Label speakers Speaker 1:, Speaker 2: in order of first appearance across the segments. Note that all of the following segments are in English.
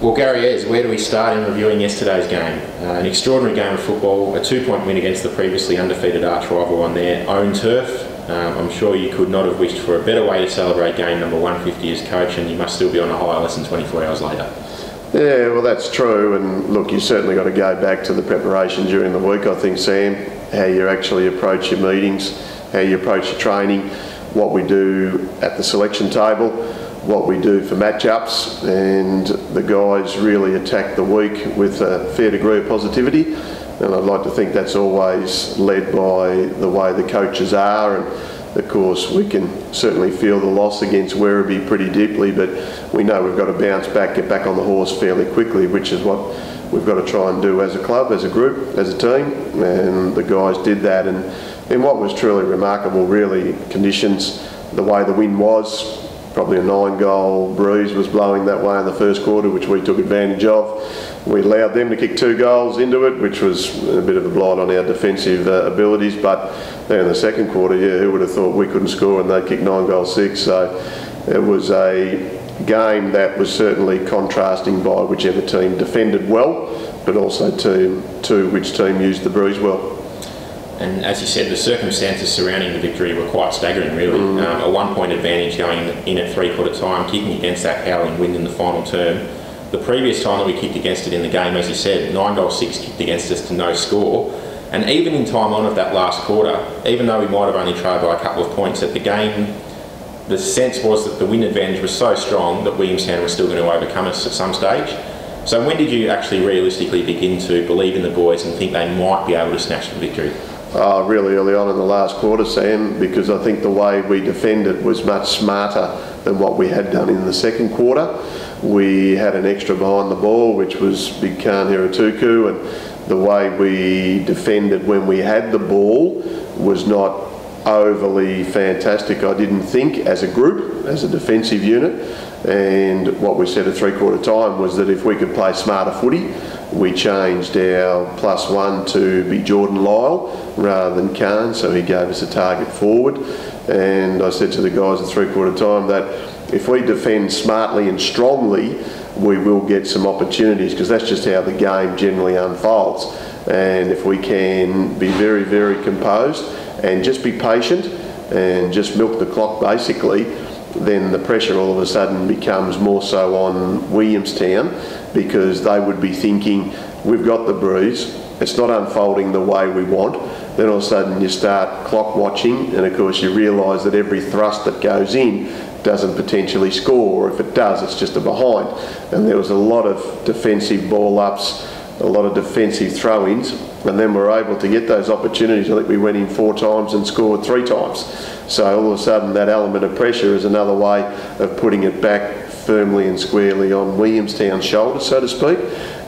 Speaker 1: Well, Gary Ayres, where do we start in reviewing yesterday's game? An extraordinary game of football, a 2-point win against the previously undefeated arch rival on their own turf. I'm sure you could not have wished for a better way to celebrate game number 150 as coach, and you must still be on a higher less than 24 hours later.
Speaker 2: Yeah, well, that's true, and look, you certainly got to go back to the preparation during the week, I think, Sam, how you actually approach your meetings, how you approach your training, what we do at the selection table, what we do for match-ups, and the guys really attack the week with a fair degree of positivity, and I'd like to think that's always led by the way the coaches are, and of course we can certainly feel the loss against Werribee pretty deeply, but we know we've got to bounce back, get back on the horse fairly quickly, which is what we've got to try and do as a club, as a group, as a team, and the guys did that, and in what was truly remarkable really conditions, the way the wind was, probably a 9-goal breeze was blowing that way in the first quarter, which we took advantage of. We allowed them to kick 2 goals into it, which was a bit of a blight on our defensive abilities, but then in the second quarter, yeah, who would have thought we couldn't score and they kicked 9 goals 6, so it was a game that was certainly contrasting by whichever team defended well, but also to which team used the breeze well.
Speaker 1: And as you said, the circumstances surrounding the victory were quite staggering, really. A 1-point advantage going in at 3-quarter time, kicking against that howling wind in the final term. The previous time that we kicked against it in the game, as you said, 9 goals 6 kicked against us to no score. And even in time on of that last quarter, even though we might have only trailed by a couple of points at the game, the sense was that the win advantage was so strong that Williamstown was still going to overcome us at some stage. So when did you actually realistically begin to believe in the boys and think they might be able to snatch the victory?
Speaker 2: Really early on in the last quarter, Sam, because I think the way we defended was much smarter than what we had done in the second quarter. We had an extra behind the ball, which was Big Khan Hiratuku, and the way we defended when we had the ball was not overly fantastic, I didn't think, as a group, as a defensive unit. And what we said at 3-quarter time was that if we could play smarter footy, we changed our +1 to be Jordan Lyle rather than Khan, so he gave us a target forward. And I said to the guys at 3-quarter time that if we defend smartly and strongly, we will get some opportunities, because that's just how the game generally unfolds. And if we can be very, very composed and just be patient and just milk the clock basically, then the pressure all of a sudden becomes more so on Williamstown, because they would be thinking, we've got the breeze, it's not unfolding the way we want. Then all of a sudden you start clock watching, and of course you realise that every thrust that goes in doesn't potentially score, or if it does, it's just a behind. And there was a lot of defensive ball ups, a lot of defensive throw-ins, and then we're able to get those opportunities. I think we went in 4 times and scored 3 times. So all of a sudden that element of pressure is another way of putting it back firmly and squarely on Williamstown's shoulders, so to speak.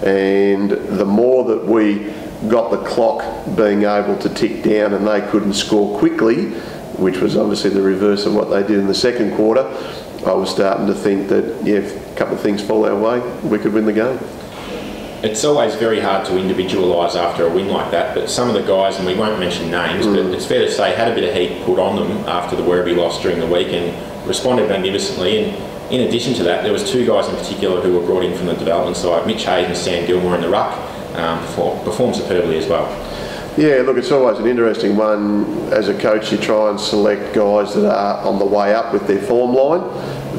Speaker 2: And the more that we got the clock being able to tick down and they couldn't score quickly, which was obviously the reverse of what they did in the second quarter, I was starting to think that, yeah, if a couple of things fall our way, we could win the game.
Speaker 1: It's always very hard to individualise after a win like that, but some of the guys, and we won't mention names, but it's fair to say, had a bit of heat put on them after the Werribee loss during the week and responded magnificently. And in addition to that, there was 2 guys in particular who were brought in from the development side, Mitch Hayes and Sam Gilmore in the ruck, performed superbly as well.
Speaker 2: Yeah, look, it's always an interesting one. As a coach, you try and select guys that are on the way up with their form line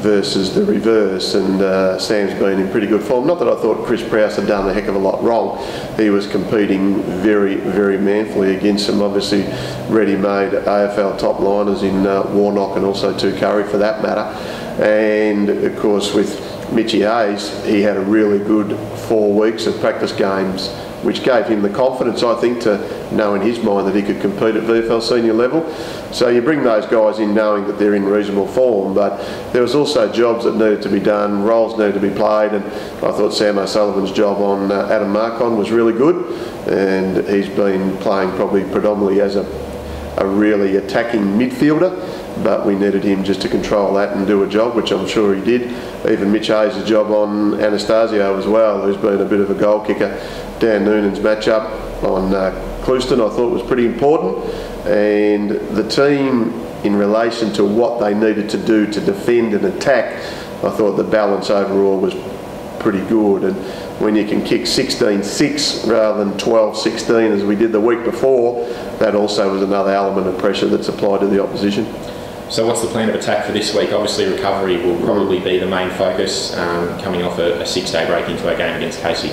Speaker 2: versus the reverse, and Sam's been in pretty good form. Not that I thought Chris Prowse had done a heck of a lot wrong. He was competing very, very manfully against some obviously ready-made AFL top liners in Warnock and also Tu Curry for that matter. And of course with Mitchy Hayes, he had a really good 4 weeks of practice games, which gave him the confidence, I think, to know in his mind that he could compete at VFL senior level. So you bring those guys in knowing that they're in reasonable form, but there was also jobs that needed to be done, roles needed to be played, and I thought Sam O'Sullivan's job on Adam Marcon was really good, and he's been playing probably predominantly as a really attacking midfielder, but we needed him just to control that and do a job, which I'm sure he did. Even Mitch Hayes' job on Anastasio as well, who's been a bit of a goal kicker. Dan Noonan's match-up on Clouston I thought was pretty important, and the team in relation to what they needed to do to defend and attack, I thought the balance overall was pretty good. And when you can kick 16-6 rather than 12-16 as we did the week before, that also was another element of pressure that's applied to the opposition.
Speaker 1: So what's the plan of attack for this week? Obviously recovery will probably be the main focus, coming off a 6-day break into our game against Casey.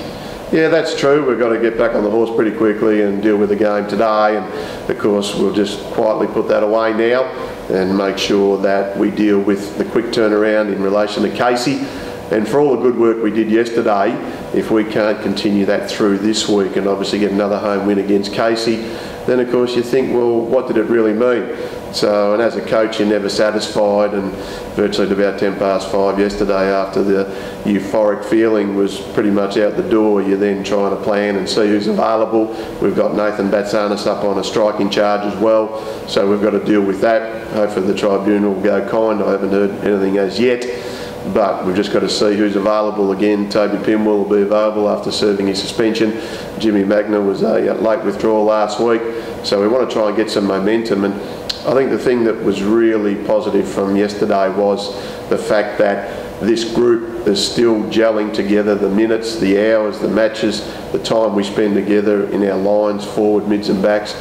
Speaker 2: Yeah, that's true. We've got to get back on the horse pretty quickly and deal with the game today, and of course we'll just quietly put that away now and make sure that we deal with the quick turnaround in relation to Casey. And for all the good work we did yesterday, if we can't continue that through this week and obviously get another home win against Casey, then of course you think, well, what did it really mean? So, and as a coach, you're never satisfied, and virtually at about 5:10 yesterday, after the euphoric feeling was pretty much out the door, you're then trying to plan and see who's available. We've got Nathan Batsanis up on a striking charge as well, so we've got to deal with that. Hopefully the tribunal will go kind. I haven't heard anything as yet, but we've just got to see who's available again. Toby Pimwell will be available after serving his suspension. Jimmy Magna was a late withdrawal last week, so we want to try and get some momentum. And I think the thing that was really positive from yesterday was the fact that this group is still gelling together, the minutes, the hours, the matches, the time we spend together in our lines, forward, mids and backs,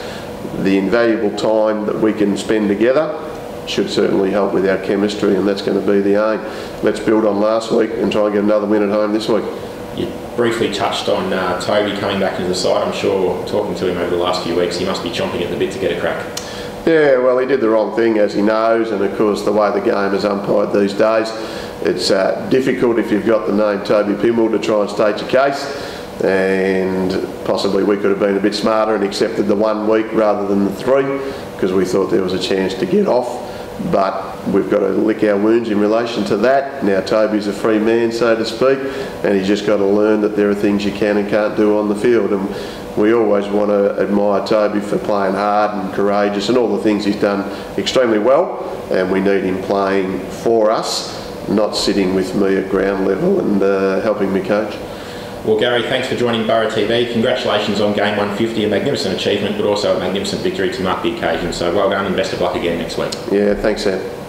Speaker 2: the invaluable time that we can spend together should certainly help with our chemistry, and that's going to be the aim. Let's build on last week and try and get another win at home this week.
Speaker 1: You briefly touched on Toby coming back into the side. I'm sure, talking to him over the last few weeks, he must be chomping at the bit to get a crack.
Speaker 2: Yeah, well, he did the wrong thing, as he knows, and of course the way the game is umpired these days, it's difficult if you've got the name Toby Pimwell to try and state your case, and possibly we could have been a bit smarter and accepted the 1 week rather than the 3, because we thought there was a chance to get off. But we've got to lick our wounds in relation to that. Now Toby's a free man, so to speak, and he's just got to learn that there are things you can and can't do on the field. And we always want to admire Toby for playing hard and courageous and all the things he's done extremely well, and we need him playing for us, not sitting with me at ground level and helping me coach.
Speaker 1: Well, Gary, thanks for joining Borough TV. Congratulations on game 150, a magnificent achievement, but also a magnificent victory to mark the occasion. So well done and best of luck again next week.
Speaker 2: Yeah, thanks, Sam.